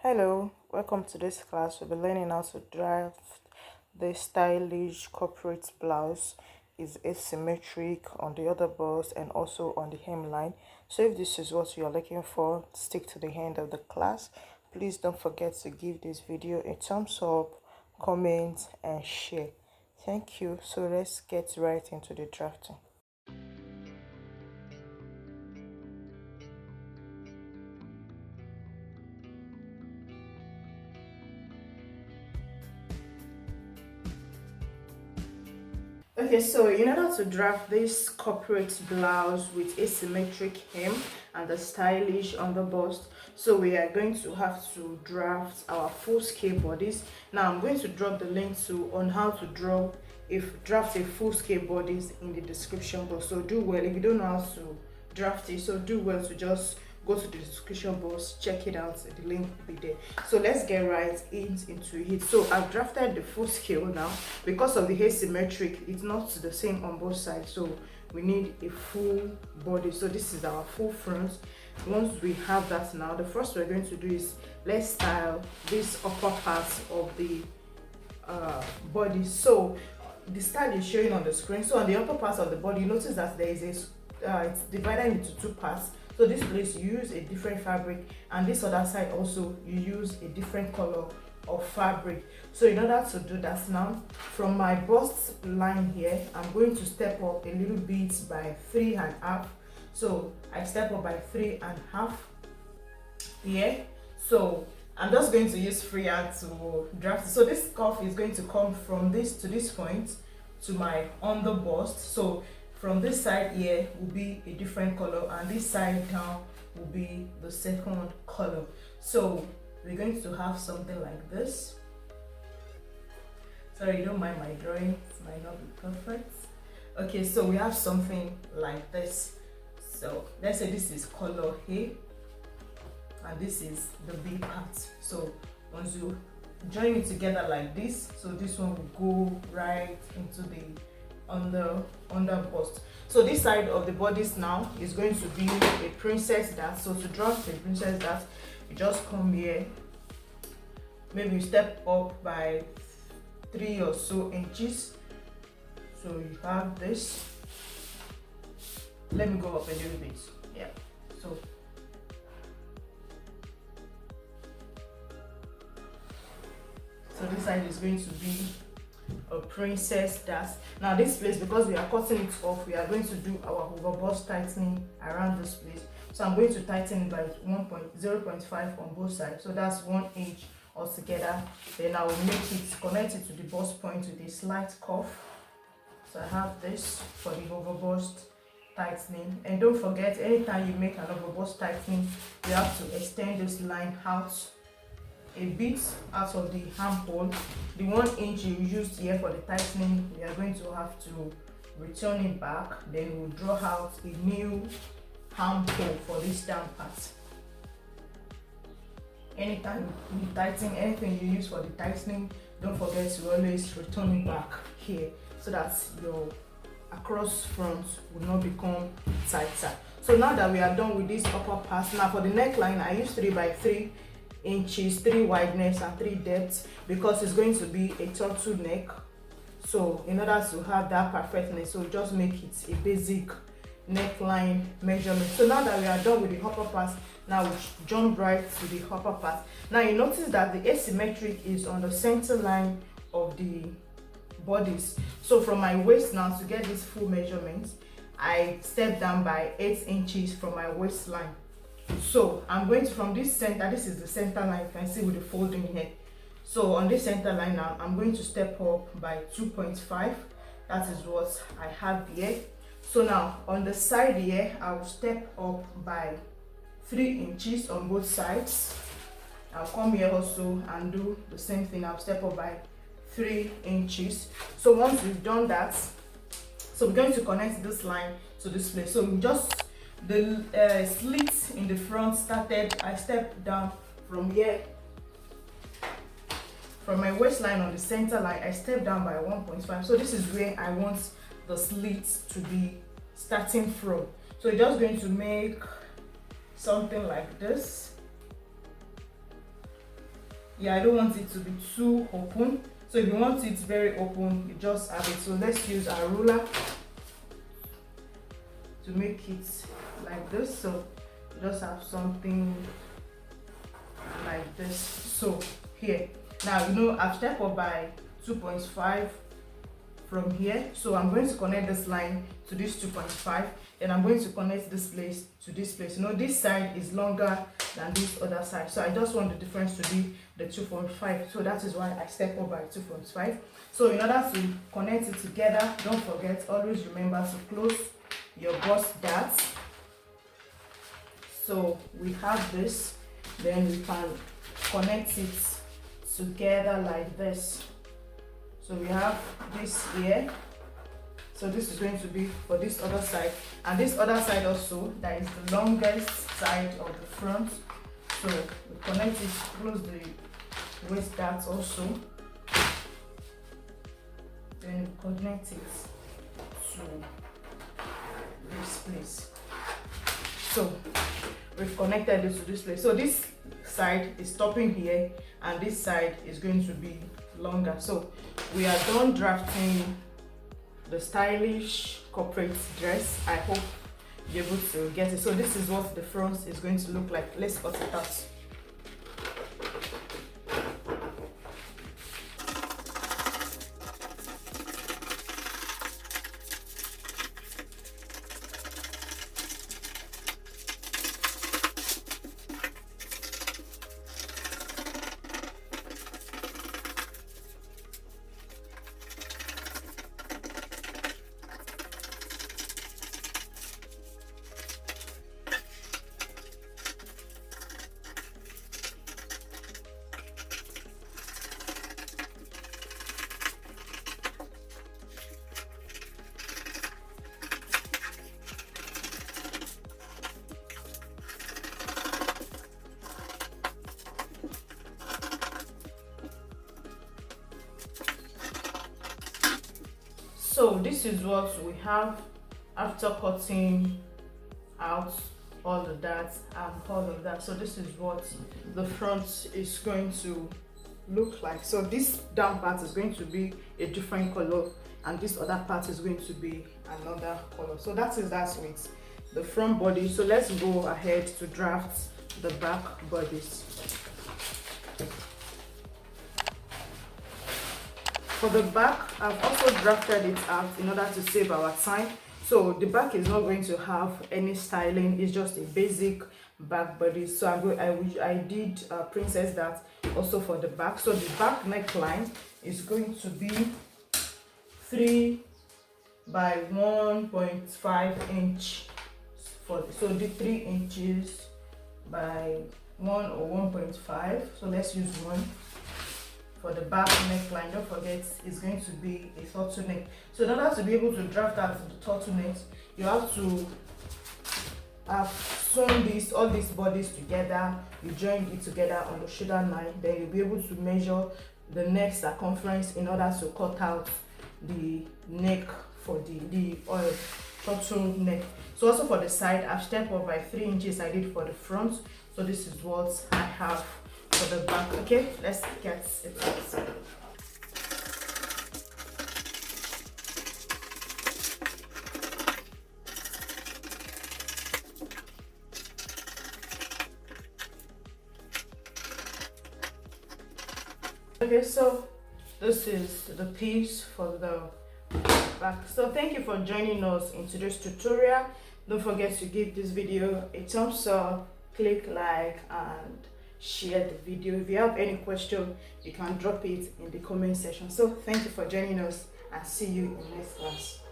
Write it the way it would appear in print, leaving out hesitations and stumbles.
Hello, welcome to this class. We'll be learning how to draft the stylish corporate blouse. Is asymmetric on the other bust and also on the hemline. So if this is what you're looking for, stick to the end of the class. Please don't forget to give this video a thumbs up, comment and share. Thank you. So let's get right into the drafting. Okay, so in order to draft this corporate blouse with asymmetric hem and the stylish on the bust, so we are going to have to draft our full scale bodice. Now I'm going to drop the link on how to draft a full scale bodice in the description box. So do well if you don't know how to draft it, so do well to just go to the description box, check it out, the link will be there. So let's get right into it. So I've drafted the full scale now. Because of the asymmetric, it's not the same on both sides, so we need a full body. So this is our full front. Once we have that, now the first we're going to do is let's style this upper part of the body. So the style is showing on the screen. So on the upper part of the body, notice that there is it's divided into two parts. So this place you use a different fabric, and this other side also you use a different color of fabric. So in order to do that, now from my bust line here, I'm going to step up a little bit by 3.5. So I step up by 3.5 here. So I'm just going to use freehand to draft. So this cuff is going to come from this to this point to my under bust. So from this side here will be a different color, and this side down will be the second color. So we're going to have something like this. Sorry, you don't mind my drawing, it might not be perfect. Okay, so we have something like this. So let's say this is color A and this is the B part. So once you join it together like this, so this one will go right into the under bust. So this side of the bodice now is going to be a princess dart. So to draft a princess dart, you just come here, maybe you step up by 3 or so inches. So you have this. Let me go up a little bit. Yeah. So this side is going to be a princess dart. Now this place, because we are cutting it off, we are going to do our over bust tightening around this place. So I'm going to tighten it by 0.5 on both sides, so that's 1 inch altogether. Then I will connect it to the bust point with a slight cuff. So I have this for the over bust tightening. And don't forget, anytime you make an over bust tightening, you have to extend this line out a bit out of the armhole. The 1 inch you used here for the tightening, we are going to have to return it back. Then we'll draw out a new armhole for this down part. Anytime you tighten anything you use for the tightening, don't forget to always return it back here, so that your across front will not become tighter. So now that we are done with this upper part, now for the neckline I use 3x3 inches, 3 wideness and 3 depth, because it's going to be a turtleneck. So in order to have that perfectness, so just make it a basic neckline measurement. So now that we are done with the upper part, now we jump right to the upper part. Now you notice that the asymmetric is on the center line of the bodice. So from my waist now, to get this full measurement, I step down by 8 inches from my waistline. So I'm going to, from this center, this is the center line, you can see with the folding here. So on this center line now, I'm going to step up by 2.5. that is what I have here. So now on the side here, I will step up by 3 inches on both sides. I'll come here also and do the same thing. I'll step up by 3 inches. So once we've done that, so we're going to connect this line to this place. So we just the slit in the front started, I stepped down from here, from my waistline on the center line, I stepped down by 1.5. So this is where I want the slit to be starting from. So you're just going to make something like this. yeah, I don't want it to be too open. So if you want it very open, you just have it. So let's use our ruler to make it like this. So just have something like this. So here, now you know I've stepped up by 2.5 from here, so I'm going to connect this line to this 2.5, and I'm going to connect this place to this place. You know, this side is longer than this other side, so I just want the difference to be the 2.5. So that is why I step up by 2.5. So in order to connect it together, don't forget, always remember to close your bust darts. So we have this, then we can connect it together like this. So we have this here. So this is going to be for this other side, and this other side also, that is the longest side of the front. So we connect it, close the waist darts also, then we connect it to this place. So we've connected it to this place. So this side is stopping here, and this side is going to be longer. So we are done drafting the stylish corporate dress. I hope you're able to get it. So this is what the front is going to look like. Let's cut it out. So this is what we have after cutting out all the darts and all of that. So this is what the front is going to look like. So this down part is going to be a different color, and this other part is going to be another color. So that is that with the front body. So let's go ahead to draft the back bodies. For the back, I've also drafted it out in order to save our time. So the back is not going to have any styling, it's just a basic back body. So I did princess that also for the back. So the back neckline is going to be 3 by 1.5 inch so the 3 inches by 1 or 1.5. So let's use 1. For the back neckline, don't forget, it's going to be a turtleneck. So in order to be able to draft out the turtleneck, you have to have sewn all these bodies together. You join it together on the shoulder line, then you'll be able to measure the neck circumference in order to cut out the neck for the turtleneck. So also for the side, I've stepped up by 3 inches. I did for the front. So this is what I have for the back. Okay, let's get it out. Okay, so this is the piece for the back. So thank you for joining us in today's tutorial. Don't forget to give this video a thumbs up, click like, and share the video. If you have any question, you can drop it in the comment section. So thank you for joining us, and see you in the next class.